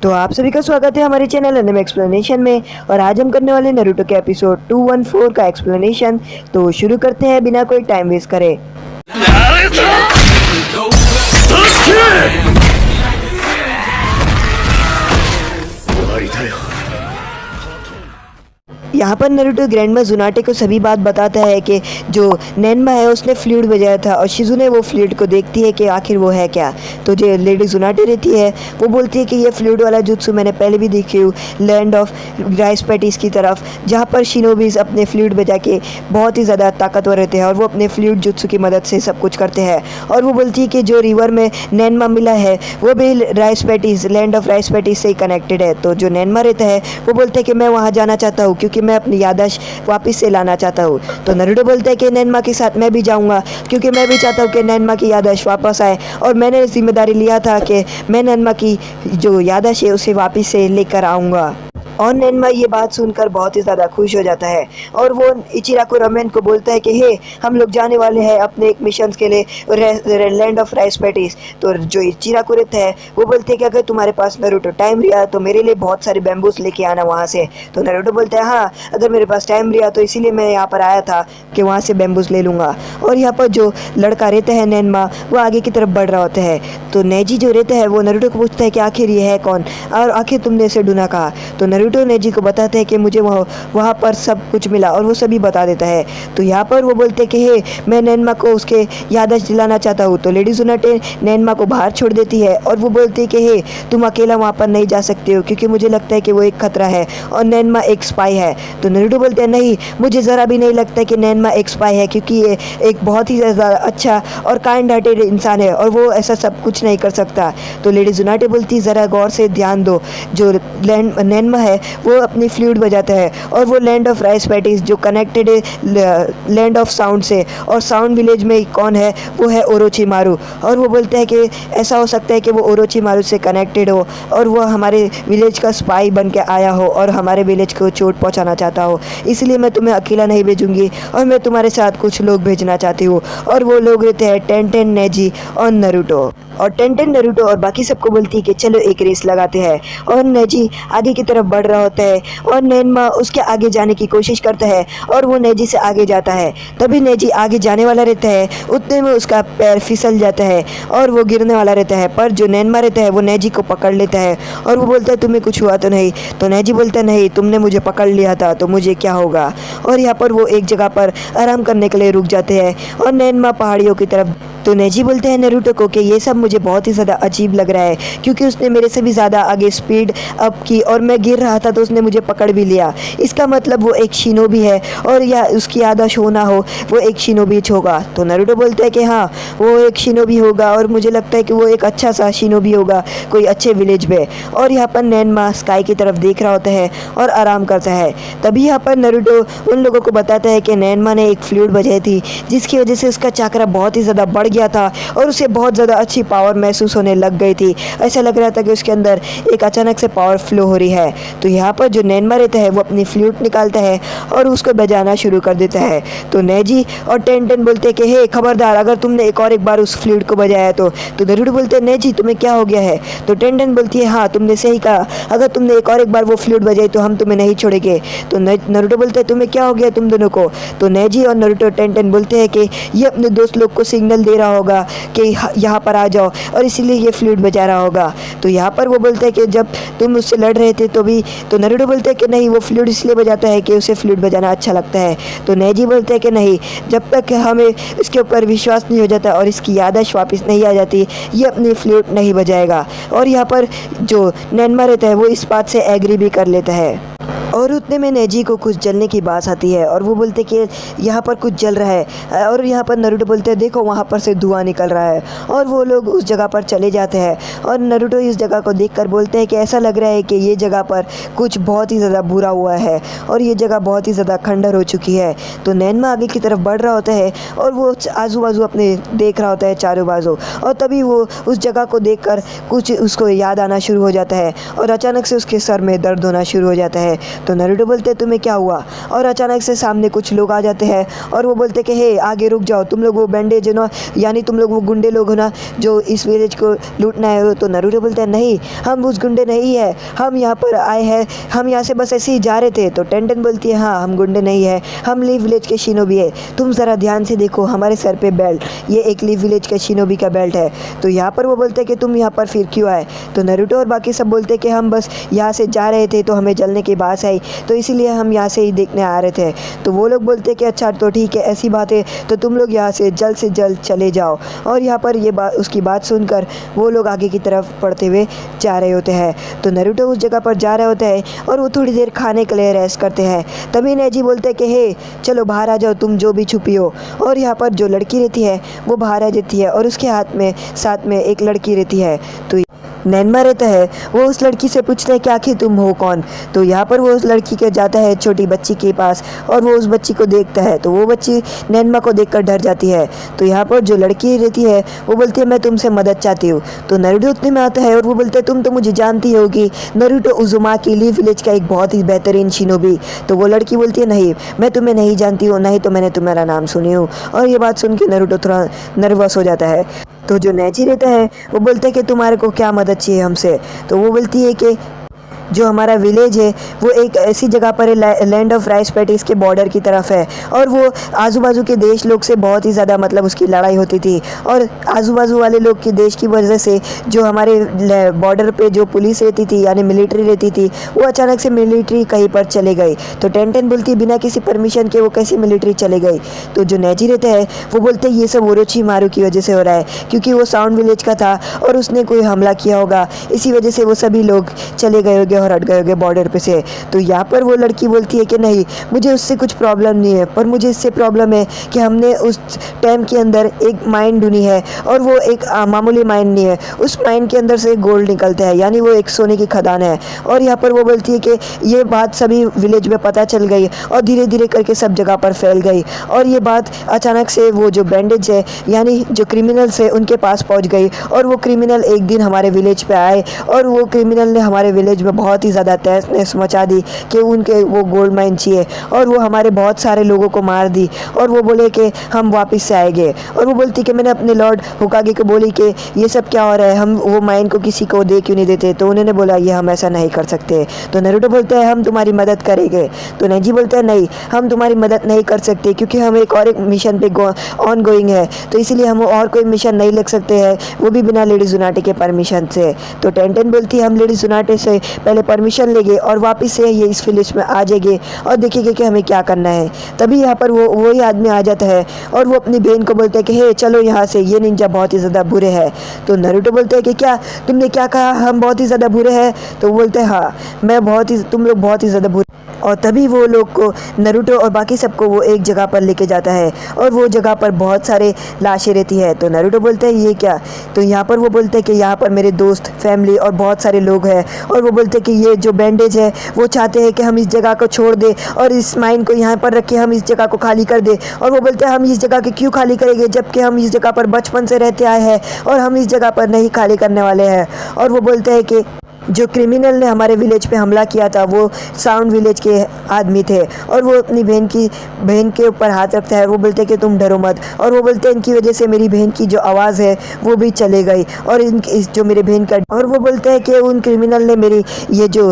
तो आप सभी का स्वागत है हमारे चैनल एनिमे एक्सप्लेनेशन में। और आज हम करने वाले नारुतो के एपिसोड 214 का एक्सप्लेनेशन। तो शुरू करते हैं बिना कोई टाइम वेस्ट करे। यहाँ पर नारुतो ग्रैंडमा जुनाटे को सभी बात बताता है कि जो नैनमा है उसने फ्लूट बजाया था और शिजुने वो फ्लूट को देखती है कि आखिर वो है क्या। तो जो लेडी जुनाटे रहती है वो बोलती है कि ये फ्लूट वाला जुत्सु मैंने पहले भी देखी हूँ लैंड ऑफ राइस पैटीज की तरफ, जहाँ पर शिनोबीज अपने फ्लूट बजा के बहुत ही ज़्यादा ताकतवर रहते हैं और वो अपने फ्लूट जुत्सु की मदद से सब कुछ करते हैं। और वो बोलती है कि जो रिवर में नैनमा मिला है वो भी rice patties land of rice patties से ही कनेक्टेड है। तो जो नैनमा रहता है वो बोलता है कि मैं वहाँ जाना चाहता हूँ क्योंकि मैं अपनी याददाश्त वापस से लाना चाहता हूँ। तो नारुतो बोलता है कि नैनमा के साथ मैं भी जाऊँगा क्योंकि मैं भी चाहता हूँ कि नैनमा की याददाश्त वापस आए और मैंने जिम्मेदारी लिया था कि मैं नैनमा की जो याददाश्त है उसे वापस से लेकर आऊँगा। और नैनमा ये बात सुनकर बहुत ही ज़्यादा खुश हो जाता है और वो इचिराको रमेन को बोलता है कि हे हम लोग जाने वाले हैं अपने एक मिशन के लिए लैंड ऑफ राइस पैटीज। तो जो इचिराको रहता है वो बोलते हैं कि अगर तुम्हारे पास नारुतो टाइम रिया तो मेरे लिए बहुत सारे बैम्बूस लेके आना वहाँ से। तो नारुतो बोलता है हाँ अगर मेरे पास टाइम रिया तो इसीलिए मैं यहाँ पर आया था कि वहाँ से बैम्बूस ले लूँगा। और यहाँ पर जो लड़का रहता है नैनमा वो आगे की तरफ बढ़ रहा होता है। तो नेजी जो रहता है वो नारुतो को पूछता है कि आखिर ये है कौन और आखिर तुमने इसे ढूंढा कहा। तो नारुतो नेजी को बताते हैं कि मुझे वहाँ पर सब कुछ मिला और वो सभी बता देता है। तो यहाँ पर वो बोलते हैं कि हे मैं नैनमा को उसके याददाश्त दिलाना चाहता हूँ। तो लेडी जुनाटे नैनमा को बाहर छोड़ देती है और वो बोलती है कि हे तुम अकेला वहाँ पर नहीं जा सकते हो क्योंकि मुझे लगता है कि वो एक खतरा है और नैनमा एक स्पाई है। तो नारुतो बोलते हैं नहीं मुझे ज़रा भी नहीं लगता कि नैनमा एक स्पाई है क्योंकि ये एक बहुत ही ज़्यादा अच्छा और काइंड हार्टेड इंसान है और वो ऐसा सब कुछ नहीं कर सकता। तो लेडी जुनाटे बोलती ज़रा गौर से ध्यान दो, जो नैनमा है वो अपनी फ्लूट बजाता है और वो लैंड ऑफ राइस पैटीज जो कनेक्टेड है लैंड ऑफ साउंड से, और साउंड विलेज में कौन है वो है ओरोचिमारू। और वो बोलते हैं कि ऐसा हो सकता है कि वो ओरोचिमारू से कनेक्टेड हो और वो हमारे विलेज का स्पाई बन के आया हो और हमारे विलेज को चोट पहुंचाना चाहता हो, इसलिए मैं तुम्हें अकेला नहीं भेजूंगी और मैं तुम्हारे साथ कुछ लोग भेजना चाहती हूँ। और वो लोग रहते हैं टेंटेन, नेजी और नारुतो। और टेंटेन, नारुतो और बाकी सबको बोलती है कि चलो एक रेस लगाते हैं। और नेजी आगे की तरफ बढ़ रहा होता है और नैनमा उसके आगे जाने की कोशिश करता है और वो नेजी से आगे जाता है। तभी नेजी आगे जाने वाला रहता है, उतने में उसका पैर फिसल जाता है और वो गिरने वाला रहता है। पर जो नैनमा रहता है वो नेजी को पकड़ लेता है और वो बोलता है तुम्हें कुछ हुआ तो नहीं। तो नेजी बोलता है नहीं तुमने मुझे पकड़ लिया था तो मुझे क्या होगा। और यहाँ पर वो एक जगह पर आराम करने के लिए रुक जाते हैं और नैनमा पहाड़ियों की तरफ। तो नेजी बोलते हैं नारुतो को कि ये सब मुझे बहुत ही ज़्यादा अजीब लग रहा है क्योंकि उसने मेरे से भी ज़्यादा आगे स्पीड अप की और मैं गिर रहा था तो उसने मुझे पकड़ भी लिया। इसका मतलब वो एक शिनोबी है और या उसकी याददाश्त हो ना हो वो एक शिनोबी होगा। तो नारुतो बोलता है कि हाँ वो एक शिनोबी होगा और मुझे लगता है कि वो एक अच्छा सा शिनोबी होगा कोई अच्छे विलेज में। और यहाँ पर नैनमा स्काई की तरफ देख रहा होता है और आराम करता है। तभी यहाँ पर नारुतो उन लोगों को बताता है कि नैनमा ने एक फ्लूट बजाई थी जिसकी वजह से उसका चाकरा बहुत ही ज़्यादा बढ़ गया था और उसे बहुत ज़्यादा अच्छी पावर महसूस होने लग गई थी। ऐसा लग रहा था कि उसके अंदर एक अचानक से पावर फ्लो हो रही है। तो यहाँ पर जो नैनमा रहता है वो अपनी फ्लूट निकालता है और उसको बजाना शुरू कर देता है। तो नेजी और टेंटेन बोलते हैं कि हे खबरदार अगर तुमने एक बार उस फ्लूट को बजाया तो नारुतो बोलते हैं नेजी तुम्हें क्या हो गया है। तो टेंटेन बोलती है हाँ तुमने सही कहा, अगर तुमने एक बार वो फ्लूट बजाई तो हम तुम्हें नहीं छोड़ेंगे। तो नारुतो बोलते हैं तुम्हें क्या हो गया तुम दोनों को। तो नेजी और नारुतो टेंटेन बोलते हैं कि ये अपने दोस्त लोग को सिग्नल दे रहा होगा कि यहाँ पर आ जाओ और इसीलिए ये फ्लूट बजा रहा होगा। तो यहाँ पर वो बोलते हैं कि जब तुम उससे लड़ रहे थे तो भी। तो नारुतो बोलते हैं कि नहीं वो फ्लूट इसलिए बजाता है कि उसे फ्लूट बजाना अच्छा लगता है। तो नेजी बोलते हैं कि नहीं जब तक हमें इसके ऊपर विश्वास नहीं हो जाता और इसकी याददाश्त वापस नहीं आ जाती ये अपनी फ्लूट नहीं बजाएगा। और यहाँ पर जो नैनमा रहता है वो इस बात से एग्री भी कर लेता है। और उतने में नेजी को कुछ जलने की बात आती है और वो बोलते कि यहाँ पर कुछ जल रहा है। और यहाँ पर नारुतो बोलते हैं देखो वहाँ पर से धुआं निकल रहा है। और वो लोग उस जगह पर चले जाते हैं और नारुतो इस जगह को देखकर बोलते हैं कि ऐसा लग रहा है कि ये जगह पर कुछ बहुत ही ज़्यादा बुरा हुआ है और ये जगह बहुत ही ज़्यादा खंडर हो चुकी है। तो नैनमा आगे की तरफ बढ़ रहा होता है और वो आजू बाजू अपने देख रहा होता है चारों बाजू। और तभी वो उस जगह को देखकर कुछ उसको याद आना शुरू हो जाता है और अचानक से उसके सर में दर्द होना शुरू हो जाता है। तो नारुतो बोलते हैं तुम्हें क्या हुआ, और अचानक से सामने कुछ लोग आ जाते हैं और वो बोलते कि हे आगे रुक जाओ, तुम लोग वो बैंडेज हो ना, यानी तुम लोग वो गुंडे लोग हो ना जो इस विलेज को लूटना है। तो नारुतो बोलते हैं नहीं, हम उस गुंडे नहीं है, हम यहाँ पर आए हैं, हम यहाँ से बस ऐसे ही जा रहे थे। तो टेंटेन बोलती है हाँ हम गुंडे नहीं है, हम लीव विलेज के शिनोबी है, तुम ज़रा ध्यान से देखो हमारे सर पे बेल्ट, ये एक लीव विलेज के शिनोबी का बेल्ट है। तो यहाँ पर वो बोलते हैं कि तुम यहाँ पर फिर क्यों आए। तो नारुतो और बाकी सब बोलते हैं कि हम बस यहाँ से जा रहे थे तो हमें जलने की बात आई, तो इसीलिए हम यहाँ से ही देखने आ रहे थे। तो वो लोग बोलते हैं कि अच्छा तो ठीक है, ऐसी बात है तो तुम लोग यहाँ से जल्द चले जाओ। और यहाँ पर ये बात उसकी बात सुनकर वो लोग आगे की तरफ बढ़ते हुए जा रहे होते हैं। तो नारुतो उस जगह पर जा रहे होते हैं और वो थोड़ी देर खाने के लिए रेस्ट करते हैं। तभी नेजी बोलते हैं कि हे चलो बाहर आ जाओ, तुम जो भी छुपी हो। और यहाँ पर जो लड़की रहती है वो बाहर आ जाती है और उसके साथ में एक लड़की रहती है। तो नैनमा रहता है, वो उस लड़की से पूछता है कि आखिर तुम हो कौन। तो यहाँ पर वो उस लड़की के जाता है छोटी बच्ची के पास और वो उस बच्ची को देखता है। तो वो बच्ची नैनमा को देखकर डर जाती है। तो यहाँ पर जो लड़की रहती है वो बोलती है मैं तुमसे मदद चाहती हूँ। तो नारुतो उतने में आता है और वो बोलते है तुम तो मुझे जानती होगी, नारुतो उज़ुमाकी लीफ विलेज का एक बहुत ही बेहतरीन शिनोबी। तो वो लड़की बोलती है नहीं, मैं तुम्हें नहीं जानती हूँ, नहीं तो मैंने तुम्हारा नाम सुनी हूँ। और ये बात सुन के नारुतो थोड़ा नर्वस हो जाता है। तो जो नेजी रहता है वो बोलता है कि तुम्हारे को क्या मदद चाहिए हमसे। तो वो बोलती है कि जो हमारा विलेज है वो एक ऐसी जगह पर है, लैंड ऑफ राइस पैटीज के बॉर्डर की तरफ है, और वो आजू बाजू के देश लोग से बहुत ही ज़्यादा मतलब उसकी लड़ाई होती थी। और आजू बाजू वाले लोग के देश की वजह से जो हमारे बॉर्डर पे जो पुलिस रहती थी यानी मिलिट्री रहती थी, वो अचानक से मिलिट्री कहीं पर चले गई। तो टेंटेन बोलती बिना किसी परमिशन के वो कैसी मिलिट्री चले गई। तो जो नेजी रहते हैं वो बोलते ये सब ओरोचिमारू की वजह से हो रहा है, क्योंकि वो साउंड विलेज का था और उसने कोई हमला किया होगा, इसी वजह से वो सभी लोग चले गए होंगे और हट गए होंगे बॉर्डर पे से। तो यहाँ पर वो लड़की बोलती है कि नहीं, मुझे उससे कुछ प्रॉब्लम नहीं है, पर मुझे इससे प्रॉब्लम है कि हमने उस टाइम के अंदर एक माइन ढूंढी है और वो एक मामूली माइन नहीं है, उस माइन के अंदर से गोल्ड निकलता है, यानी वो एक सोने की खदान है। और यहाँ पर वो बोलती है कि ये बात सभी विलेज में पता चल गई और धीरे धीरे करके सब जगह पर फैल गई। और ये बात अचानक से वो जो बैंडेज है यानी जो क्रिमिनल्स है उनके पास पहुँच गई, और वो क्रिमिनल एक दिन हमारे विलेज पे आए और वो क्रिमिनल ने हमारे विलेज में बहुत ही ज़्यादा तहस नहस मचा दी कि उनके वो गोल्ड माइन चाहिए, और वो हमारे बहुत सारे लोगों को मार दी। और वो बोले कि हम वापस से आएंगे। और वो बोलती कि मैंने अपने लॉर्ड होकागे को बोली कि ये सब क्या हो रहा है, हम वो माइन को किसी को दे क्यों नहीं देते। तो उन्होंने बोला ये हम ऐसा नहीं कर सकते। तो नारुतो बोलते हैं हम तुम्हारी मदद करेंगे। तो नेजी बोलते हैं नहीं, हम तुम्हारी मदद नहीं कर सकते, क्योंकि हम एक मिशन पे ऑन गोइंग है, तो इसीलिए हम और कोई मिशन नहीं लग सकते हैं, वो भी बिना लेडी जुनाटे के परमिशन से। तो टेंटेन बोलती है हम लेडी जुनाटे से पहले परमिशन लेंगे और वापस से ये इस विलेज में आ जाएंगे और देखेंगे कि हमें क्या करना है। तभी यहाँ पर वही आदमी आ जाता है और वो अपनी बहन को बोलता है कि हे चलो यहाँ से, ये निंजा बहुत ही ज़्यादा बुरे हैं। तो नारुतो बोलते हैं कि क्या तुमने क्या कहा, हम बहुत ही ज़्यादा बुरे हैं। तो वो बोलते हैं हाँ तुम लोग बहुत ही ज़्यादा बुरे। और तभी वो लोग को नारुतो और बाकी सबको वो एक जगह पर लेके जाता है और वो जगह पर बहुत सारे लाशें रहती है। तो नारुतो बोलते हैं ये क्या। तो यहाँ पर वो बोलते हैं कि यहाँ पर मेरे दोस्त, फैमिली और बहुत सारे लोग हैं, और वो बोलते हैं कि ये जो बैंडेज है वो चाहते हैं कि हम इस जगह को छोड़ दें और इस माइन को यहाँ पर रख के हम इस जगह को खाली कर दें। और वो बोलते हैं हम इस जगह की क्यों खाली करेंगे, जबकि हम इस जगह पर बचपन से रहते आए हैं और हम इस जगह पर नहीं खाली करने वाले हैं। और वो बोलते हैं कि जो क्रिमिनल ने हमारे विलेज पे हमला किया था वो साउंड विलेज के आदमी थे, और वो अपनी बहन के ऊपर हाथ रखता है। वो बोलते हैं कि तुम डरो मत, और वो बोलते हैं इनकी वजह से मेरी बहन की जो आवाज़ है वो भी चले गई, और जो मेरे बहन का, और वो बोलते हैं कि उन क्रिमिनल ने मेरी ये जो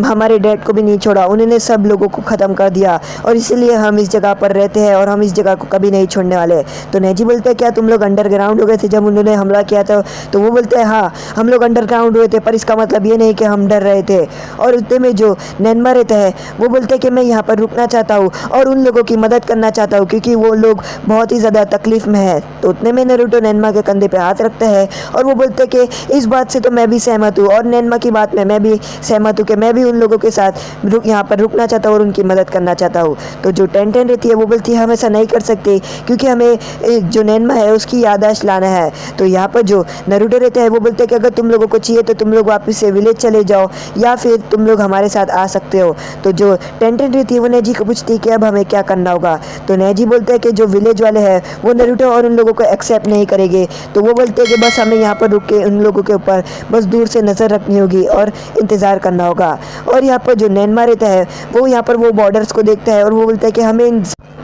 हमारे डैड को भी नहीं छोड़ा, उन्होंने सब लोगों को ख़त्म कर दिया, और इसीलिए हम इस जगह पर रहते हैं और हम इस जगह को कभी नहीं छोड़ने वाले। तो नेजी बोलते हैं क्या तुम लोग अंडरग्राउंड हो गए थे जब उन्होंने हमला किया था। तो वो बोलते हैं हाँ हम लोग अंडरग्राउंड हुए थे, पर इसका मतलब ये नहीं कि हम डर रहे थे। और उतने में जो नैनमा रहता है वो बोलते हैं कि मैं यहाँ पर रुकना चाहता हूँ और उन लोगों की मदद करना चाहता हूँ, क्योंकि वो लोग बहुत ही ज़्यादा तकलीफ में है। तो उतने में नारुतो नैनमा के कंधे पे हाथ रखता है और वो बोलते हैं कि इस बात से तो मैं भी सहमत हूँ, और नैनमा की बात में मैं भी सहमत हूँ कि मैं भी उन लोगों के साथ यहाँ पर रुकना चाहता हूँ और उनकी मदद करना चाहता हूँ। तो जो टेंटेन रहती है वो बोलती है हम ऐसा नहीं कर सकते, क्योंकि हमें जो नैनमा है उसकी याददाश्त लाना है। तो यहाँ पर जो नारुतो रहता है वो बोलते हैं कि अगर तुम लोगों को चाहिए तो तुम लोग वापस से विलेज चले जाओ या फिर तुम लोग हमारे साथ आ सकते हो। तो जो टेंटेन रहती है वो नेजी को पूछती है कि अब हमें क्या करना होगा। तो नेजी बोलते हैं कि जो विलेज वाले हैं वो नारुतो और उन लोगों को एक्सेप्ट नहीं करेंगे। तो वो बोलते हैं कि बस हमें यहाँ पर रुक के उन लोगों के ऊपर बस दूर से नज़र रखनी होगी और इंतज़ार करना होगा। और यहाँ पर जो नैनमा रहता है वो यहाँ पर वो बॉर्डर्स को देखता है और वो बोलता है कि हमें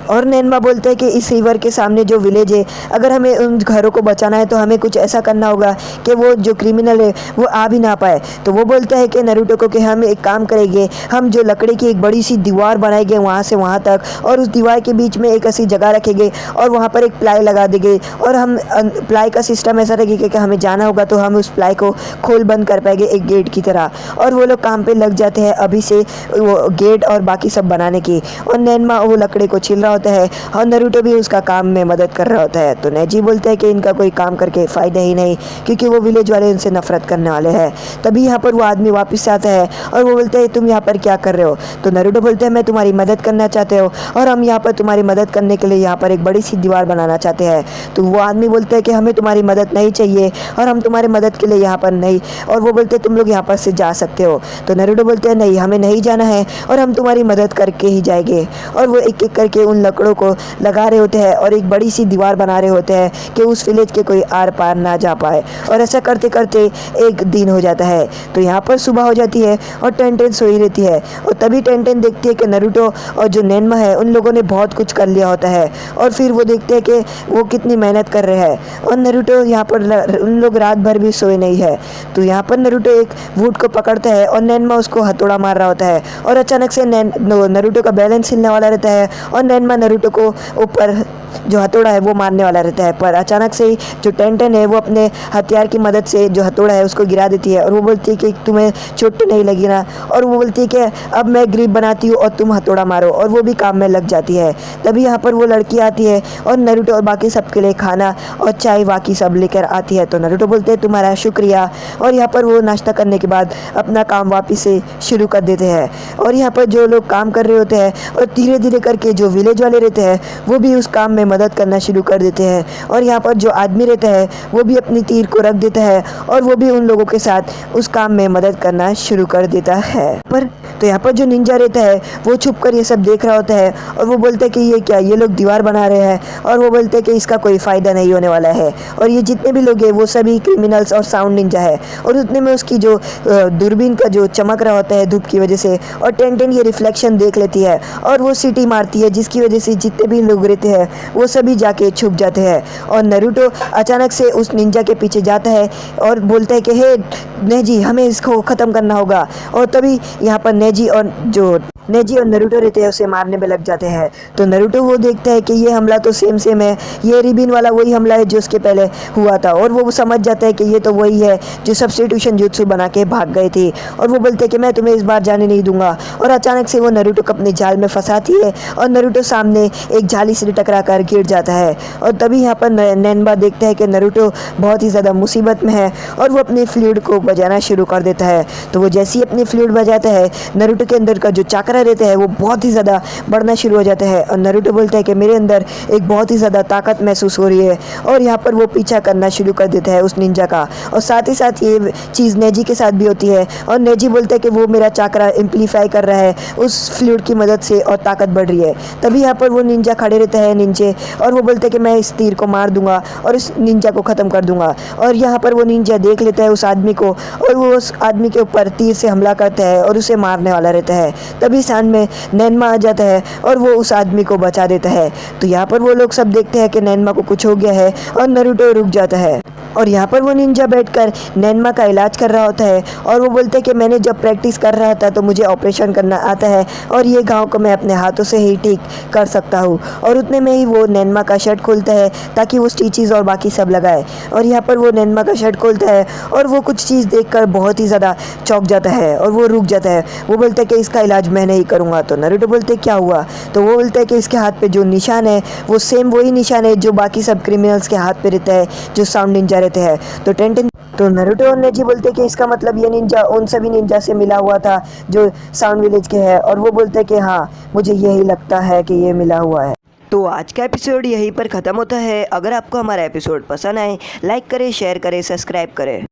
और नैनमा बोलता है कि इस रिवर के सामने जो विलेज है अगर हमें उन घरों को बचाना है तो हमें कुछ ऐसा करना होगा कि वो जो क्रिमिनल है वो आ भी ना पाए। तो वो बोलता है कि नारुतो को कि हम एक काम करेंगे, हम जो लकड़ी की एक बड़ी सी दीवार बनाएंगे वहाँ से वहाँ तक, और उस दीवार के बीच में एक ऐसी जगह रखेंगे और वहाँ पर एक प्लाई लगा देंगे और हम प्लाई का सिस्टम ऐसा रखेगा कि हमें जाना होगा तो हम उस प्लाई को खोल बंद कर पाएंगे एक गेट की तरह। और वो लोग काम पे लग जाते हैं अभी से वो गेट और बाकी सब बनाने की। और नैनमा वो लकड़ी को छील रहा होता है और नारुतो भी उसका काम में मदद कर रहा होता है। तो नेजी बोलता है कि इनका कोई काम करके फ़ायदा ही नहीं क्योंकि वो विलेज वाले इनसे नफरत करने वाले हैं। तभी यहाँ पर वो आदमी वापस आता है और वो बोलता है तुम यहाँ पर क्या कर रहे हो। तो नारुतो बोलते हैं मैं तुम्हारी मदद करना चाहते हो और हम यहाँ पर तुम्हारी मदद करने के लिए यहाँ पर एक बड़ी सी दीवार बनाना चाहते हैं। तो वो आदमी बोलता है कि हमें तुम्हारी मदद नहीं चाहिए और हम तुम्हारी मदद के लिए यहाँ पर नहीं, और वो बोलते हैं तुम लोग यहाँ पर से जा सकते हो। तो नारुतो बोलते हैं नहीं, हमें नहीं जाना है और हम तुम्हारी मदद करके ही जाएंगे। और वो एक एक करके उन लकड़ों को लगा रहे होते हैं और एक बड़ी सी दीवार बना रहे होते हैं कि उस विलेज के कोई आर पार ना जा पाए। और ऐसा करते करते एक दिन हो जाता है। तो यहाँ पर सुबह हो जाती है और टेंटेन सोई रहती है और तभी टेंटेन देखती है कि नारुतो और जो नैनमा है उन लोगों ने बहुत कुछ कर लिया होता है। और फिर वो देखते हैं कि वो कितनी मेहनत कर रहे हैं और नारुतो यहाँ पर उन लोग रात भर भी सोए नहीं है। तो यहाँ पर नारुतो एक वुड को पकड़ता है और नैनमा उसको हथौड़ा मार रहा होता है और अचानक से नारुतो का बैलेंस हिलने वाला रहता है और नैनमा नारुतो को ऊपर जो हथौड़ा है वो मारने वाला रहता है। पर अचानक से ही जो टेंटेन है वो अपने हथियार की मदद से जो हथौड़ा है उसको गिरा देती है और वो बोलती है कि तुम्हें चोट नहीं लगी ना। और वो बोलती है कि अब मैं ग्रिप बनाती हूँ और तुम हथौड़ा मारो, और वो भी काम में लग जाती है। तभी यहाँ पर वो लड़की आती है और नारुतो और बाकी सबके लिए खाना और चाय बाकी सब लेकर आती है। तो नारुतो बोलते हैं तुम्हारा शुक्रिया, और यहाँ पर वो नाश्ता करने के बाद अपना काम वापस से शुरू कर देते हैं। और यहाँ पर जो लोग काम कर रहे होते हैं और धीरे धीरे करके जो विलेज वाले रहते हैं वो भी उस काम में मदद करना शुरू कर देते हैं। और यहाँ पर जो आदमी रहता है वो भी अपनी तीर को रख देता है और वो भी उन लोगों के साथ उस काम में मदद करना शुरू कर देता है। पर तो यहाँ पर जो निंजा रहता है वो छुप कर ये सब देख रहा होता है और वो बोलता है कि ये क्या, ये लोग दीवार बना रहे हैं और वो बोलते हैं कि इसका कोई फ़ायदा नहीं होने वाला है और ये जितने भी लोग हैं वो सभी क्रिमिनल्स और साउंड निंजा है। और उतने में उसकी जो दूरबीन का जो चमक रहा होता है धूप की वजह से, और टेंटेन ये रिफ्लेक्शन देख लेती है और वो सीटी मारती है जिसकी वजह से जितने भी लोग रहते हैं वो सभी जाके छुप जाते हैं। और नारुतो अचानक से उस निंजा के पीछे जाता है और बोलता है कि हे नेजी, हमें इसको ख़त्म करना होगा। और तभी यहाँ पर नेजी और नारुतो रहते हैं उसे मारने में लग जाते हैं। तो नारुतो वो देखता है कि ये हमला तो सेम है, ये रिबिन वाला वही हमला है जो उसके पहले हुआ था, और वो समझ जाता है कि ये तो वही है जो सब्स्टिट्यूशन जुत्सु बना के भाग गए थे। और वो बोलते हैं कि मैं तुम्हें इस बार जाने नहीं दूंगा। और अचानक से वो नारुतो को अपने जाल में फंसाती है और नारुतो सामने एक जाली से टकरा कर गिर जाता है। और तभी यहाँ पर नैनमा देखता है कि नारुतो बहुत ही ज़्यादा मुसीबत में है और वो अपनी फ्लूइड को बजाना शुरू कर देता है। तो वो जैसे ही अपनी फ्लूइड बजाता है नारुतो के अंदर का जो चक्र रहता है वो बहुत ही ज़्यादा बढ़ना शुरू हो जाता है। और नारुतो बोलता है कि मेरे अंदर एक बहुत ही ज़्यादा ताकत महसूस हो रही है, और यहाँ पर वो पीछा करना शुरू कर देता है उस निंजा का। और साथ ही साथ ये चीज़ नेजी के साथ भी होती है और नेजी बोलता है कि वो मेरा चक्र एम्पलीफाई कर रहा है उस फ्लूइड की मदद से और ताकत बढ़ रही है। तभी यहाँ पर वो निंजा खड़े रहता है नीचे और वो बोलते हैं कि मैं इस तीर को मार दूंगा और इस निंजा को ख़त्म कर दूंगा। और यहाँ पर वो निंजा देख लेता है उस आदमी को और वो उस आदमी के ऊपर तीर से हमला करता है और उसे मारने वाला रहता है। तभी सामने में नैनमा आ जाता है और वो उस आदमी को बचा देता है। तो यहाँ पर वो लोग सब देखते हैं कि नैनमा को कुछ हो गया है और नारुतो रुक जाता है। और यहाँ पर वो निंजा बैठकर नैनमा का इलाज कर रहा होता है और वो बोलते हैं कि मैंने जब प्रैक्टिस कर रहा था तो मुझे ऑपरेशन करना आता है और ये घाव को मैं अपने हाथों से ही ठीक कर सकता हूँ। और उतने में ही वो नैनमा का शर्ट खोलता है ताकि वो स्टिचेस और बाकी सब लगाए। और यहाँ पर वो नैनमा का शर्ट खोलता है और वो कुछ चीज़ देखकर बहुत ही ज़्यादा चौंक जाता है और वो रुक जाता है। वो बोलता है कि इसका इलाज मैं नहीं करूँगा। तो नारुतो बोलते क्या हुआ? तो वो बोलता है कि इसके हाथ पे जो निशान है वो सेम वही निशान है जो बाकी सब क्रिमिनल्स के हाथ पे रहता है जो साउंड निंजा रहते हैं। तो नारुतो और नेजी बोलते कि इसका मतलब ये निंजा उन सभी निंजा से मिला हुआ था जो साउंड विलेज के हैं। और वो बोलते हैं कि हाँ, मुझे यही लगता है कि ये मिला हुआ है। तो आज का एपिसोड यहीं पर ख़त्म होता है। अगर आपको हमारा एपिसोड पसंद आए, लाइक करें, शेयर करें, सब्सक्राइब करें।